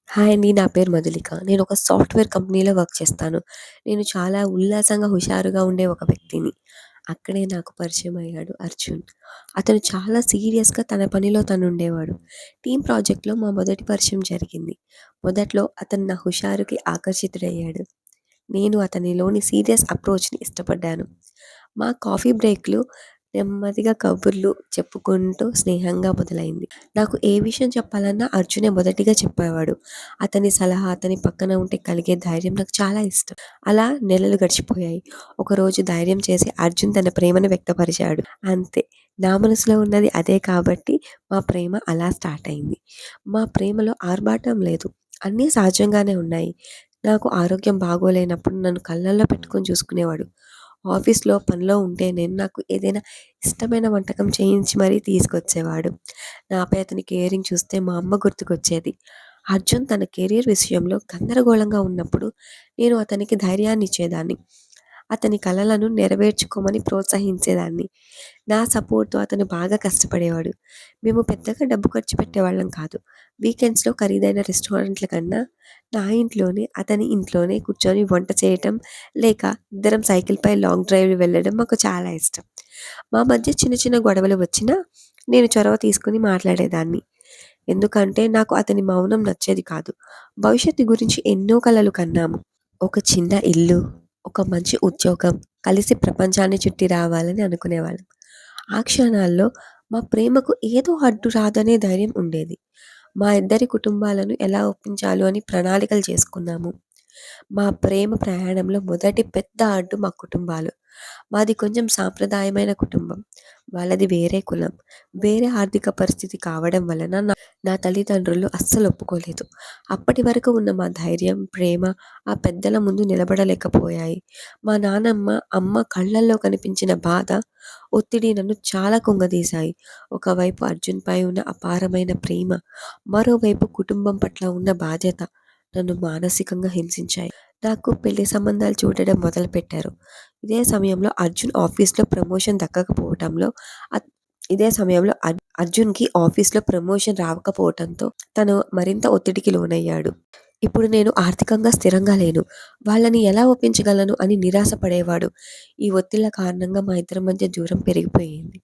Hi అండి. నా పేరు మధులిక. నేనొక సాఫ్ట్‌వేర్ కంపెనీలో వర్క్ చేస్తాను. నేను చాలా ఉల్లాసంగా, హుషారుగా ఉండే ఒక వ్యక్తిని. అక్కడే నాకు పరిచయమయ్యాడు అర్జున్. అతను చాలా సీరియస్‌గా తన పనిలో తనుండేవాడు. టీమ్ ప్రాజెక్ట్‌లో మా మొదటి పరిచయం జరిగింది. మొదట్లో అతను నా హుషారుకి ఆకర్షితుడయ్యాడు. నేను అతనిలోని సీరియస్ అప్రోచ్‌ని ఇష్టపడ్డాను. మా కాఫీ బ్రేక్‌లు నెమ్మదిగా కబుర్లు చెప్పుకుంటూ స్నేహంగా మొదలైంది. నాకు ఏ విషయం చెప్పాలన్నా అర్జునే మొదటిగా చెప్పేవాడు. అతని సలహా, అతని పక్కన ఉంటే కలిగే ధైర్యం నాకు చాలా ఇష్టం. అలా నెలలు గడిచిపోయాయి. ఒకరోజు ధైర్యం చేసి అర్జున్ తన ప్రేమను వ్యక్తపరిచాడు. అంతే. నా మనసులో ఉన్నది అదే కాబట్టి మా ప్రేమ అలా స్టార్ట్ అయింది. మా ప్రేమలో ఆర్భాటం లేదు. అన్నీ సహజంగానే ఉన్నాయి. నాకు ఆరోగ్యం బాగోలేనప్పుడు నన్ను కళ్ళల్లో పెట్టుకొని చూసుకునేవాడు. ఆఫీస్‌లో పనిలో ఉంటే నేను నాకు ఏదైనా ఇష్టమైన వంటకం చేయించి మరీ తీసుకొచ్చేవాడు. నాపై అతని కేరింగ్ చూస్తే మా అమ్మ గుర్తుకొచ్చేది. అర్జున్ తన కెరీర్ విషయంలో గందరగోళంగా ఉన్నప్పుడు నేను అతనికి ధైర్యాన్నిచ్చేదాన్ని. అతని కలలను నెరవేర్చుకోమని ప్రోత్సహించేదాన్ని. నా సపోర్ట్‌తో అతను బాగా కష్టపడేవాడు. మేము పెద్దగా డబ్బు ఖర్చు పెట్టేవాళ్ళం కాదు. వీకెండ్స్‌లో ఖరీదైన రెస్టారెంట్ల కన్నా నా ఇంట్లోనే, అతని ఇంట్లోనే కూర్చొని వంట చేయటం, లేక ఇద్దరం సైకిల్‌పై లాంగ్ డ్రైవ్‌లు వెళ్ళడం మాకు చాలా ఇష్టం. మా మధ్య చిన్న చిన్న గొడవలు వచ్చినా నేను చొరవ తీసుకొని మాట్లాడేదాన్ని. ఎందుకంటే నాకు అతని మౌనం నచ్చేది కాదు. భవిష్యత్తు గురించి ఎన్నో కలలు కన్నాము. ఒక చిన్న ఇల్లు, ఒక మంచి ఉద్యోగం, కలిసి ప్రపంచాన్ని చుట్టి రావాలని అనుకునేవాళ్ళం. ఆ క్షణాల్లో మా ప్రేమకు ఏదో అడ్డు రాదనే ధైర్యం ఉండేది. మా ఇద్దరి కుటుంబాలను ఎలా ఒప్పించాలో అని ప్రణాళికలు చేసుకున్నాము. మా ప్రేమ ప్రయాణంలో మొదటి పెద్ద అడ్డు మా కుటుంబాలు. మాది కొంచెం సాంప్రదాయమైన కుటుంబం. వాళ్ళది వేరే కులం. వేరే ఆర్థిక పరిస్థితి కావడం వలన నా తల్లిదండ్రులు అస్సలు ఒప్పుకోలేదు. అప్పటి వరకు ఉన్న మా ధైర్యం, ప్రేమ ఆ పెద్దల ముందు నిలబడలేకపోయాయి. మా నానమ్మ, అమ్మ కళ్ళల్లో కనిపించిన బాధ, ఒత్తిడి నన్ను చాలా కుంగదీశాయి. ఒకవైపు అర్జున్‌పై ఉన్న అపారమైన ప్రేమ, మరోవైపు కుటుంబం పట్ల ఉన్న బాధ్యత నన్ను మానసికంగా హింసించాయి. నాకు పెళ్లి సంబంధాలు చూడడం మొదలుపెట్టారు. ఇదే సమయంలో అర్జున్ ఆఫీస్‌లో ప్రమోషన్ దక్కకపోవటంలో అద్ ఇదే సమయంలో అర్జున్‌కి ఆఫీస్‌లో ప్రమోషన్ రాకపోవటంతో తను మరింత ఒత్తిడికి లోనయ్యాడు. ఇప్పుడు నేను ఆర్థికంగా స్థిరంగా లేను. వాళ్ళని ఎలా ఒప్పించగలను అని నిరాశ పడేవాడు. ఈ ఒత్తిళ్ల కారణంగా మా ఇద్దరి మధ్య దూరం పెరిగిపోయింది.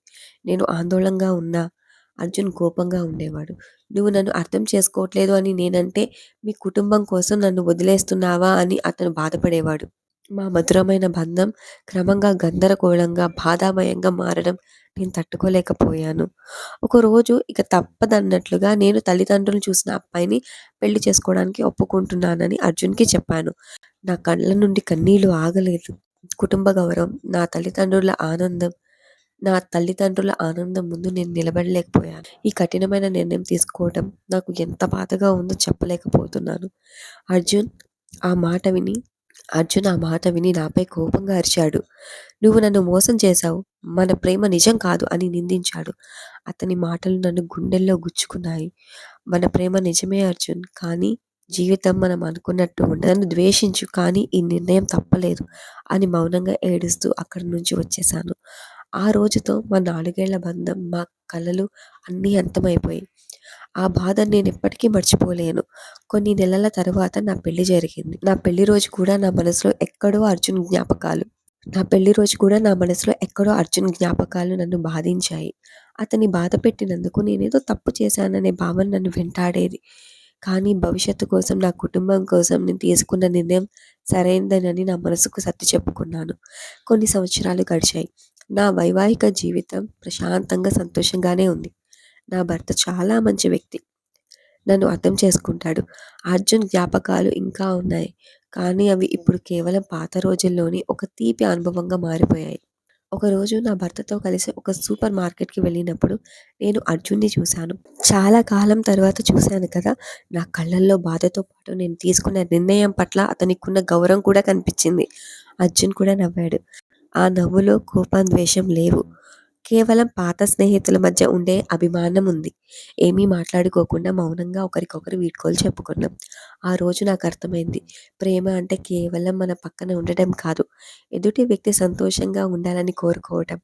నేను ఆందోళనగా ఉన్నా, అర్జున్ కోపంగా ఉండేవాడు. నువ్వు నన్ను అర్థం చేసుకోవట్లేదు అని నేనంటే, మీ కుటుంబం కోసం నన్ను వదిలేస్తున్నావా అని అతను బాధపడేవాడు. మా మధురమైన బంధం క్రమంగా గందరగోళంగా, బాధామయంగా మారడం నేను తట్టుకోలేకపోయాను. ఒకరోజు ఇక తప్పదన్నట్లుగా నేను తల్లిదండ్రులు చూసిన అబ్బాయిని పెళ్లి చేసుకోవడానికి ఒప్పుకుంటున్నానని అర్జున్‌కి చెప్పాను. నా కళ్ళ నుండి కన్నీళ్లు ఆగలేదు. కుటుంబ గౌరవం, నా తల్లిదండ్రుల ఆనందం ముందు నేను నిలబడలేకపోయాను. ఈ కఠినమైన నిర్ణయం తీసుకోవడం నాకు ఎంత బాధగా ఉందో చెప్పలేకపోతున్నాను. అర్జున్ ఆ మాట విని అర్జున్ ఆ మాట విని నాపై కోపంగా అరిచాడు. "నువ్వు నన్ను మోసం చేశావు. మన ప్రేమ నిజం కాదు" అని నిందించాడు. అతని మాటలు నన్ను గుండెల్లో గుచ్చుకున్నాయి. మన ప్రేమ నిజమే అర్జున్. కానీ జీవితం మనం అనుకున్నట్టు ఉండదు. నన్ను ద్వేషించు, కానీ ఈ నిర్ణయం తప్పలేదు అని మౌనంగా ఏడుస్తూ అక్కడి నుంచి వచ్చేశాను. ఆ రోజుతో మా 4 ఏళ్ల బంధం, మా కలలు అన్నీ అంతమైపోయాయి. ఆ బాధను నేనెప్పటికీ మర్చిపోలేను. కొన్ని నెలల తరువాత నా పెళ్లి జరిగింది. నా పెళ్లి రోజు కూడా నా మనసులో ఎక్కడో అర్జున్ జ్ఞాపకాలు నన్ను బాధించాయి. అతన్ని బాధ పెట్టినందుకు నేనేదో తప్పు చేశాననే భావన నన్ను వెంటాడేది. కానీ భవిష్యత్తు కోసం, నా కుటుంబం కోసం నేను తీసుకున్న నిర్ణయం సరైనదేనని నా మనసుకు సర్ది చెప్పుకున్నాను. కొన్ని సంవత్సరాలు గడిచాయి. నా వైవాహిక జీవితం ప్రశాంతంగా, సంతోషంగానే ఉంది. నా భర్త చాలా మంచి వ్యక్తి. నన్ను అర్థం చేసుకుంటాడు. అర్జున్ జ్ఞాపకాలు ఇంకా ఉన్నాయి. కానీ అవి ఇప్పుడు కేవలం పాత రోజుల్లోని ఒక తీపి అనుభవంగా మారిపోయాయి. ఒకరోజు నా భర్తతో కలిసి ఒక సూపర్ మార్కెట్‌కి వెళ్ళినప్పుడు నేను అర్జున్‌ని చూశాను. చాలా కాలం తర్వాత చూశాను కదా! నా కళ్ళల్లో బాధతో పాటు నేను తీసుకున్న నిర్ణయం పట్ల అతనికున్న గౌరవం కూడా కనిపించింది. అర్జున్ కూడా నవ్వాడు. ఆ నవ్వులో కోపం, ద్వేషం లేవు. కేవలం పాత స్నేహితుల మధ్య ఉండే అభిమానం ఉంది. ఏమీ మాట్లాడుకోకుండా మౌనంగా ఒకరికొకరు వీడ్కోలు చెప్పుకున్నాం. ఆ రోజు నాకు అర్థమైంది. ప్రేమ అంటే కేవలం మన పక్కన ఉండటం కాదు. ఎదుటి వ్యక్తి సంతోషంగా ఉండాలని కోరుకోవటం.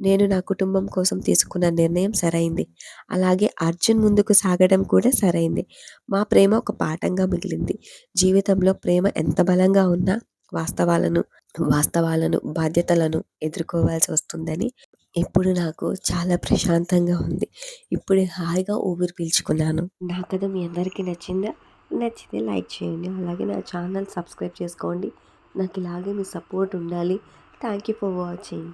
నేను నా కుటుంబం కోసం తీసుకున్న నిర్ణయం సరైంది. అలాగే అర్జున్ ముందుకు సాగడం కూడా సరైంది. మా ప్రేమ ఒక పాఠంగా మిగిలింది. జీవితంలో ప్రేమ ఎంత బలంగా ఉన్నా వాస్తవాలను వాస్తవాలను బాధ్యతలను ఎదుర్కోవాల్సి వస్తుందని ఇప్పుడు నాకు చాలా ప్రశాంతంగా ఉంది. ఇప్పుడు హాయిగా ఊపిరి పీల్చుకున్నాను. నా కథ మీ అందరికీ నచ్చిందా? నచ్చితే లైక్ చేయండి. అలాగే నా ఛానల్ సబ్స్క్రైబ్ చేసుకోండి. నాకు ఇలాగే మీ సపోర్ట్ ఉండాలి. Thank you for watching.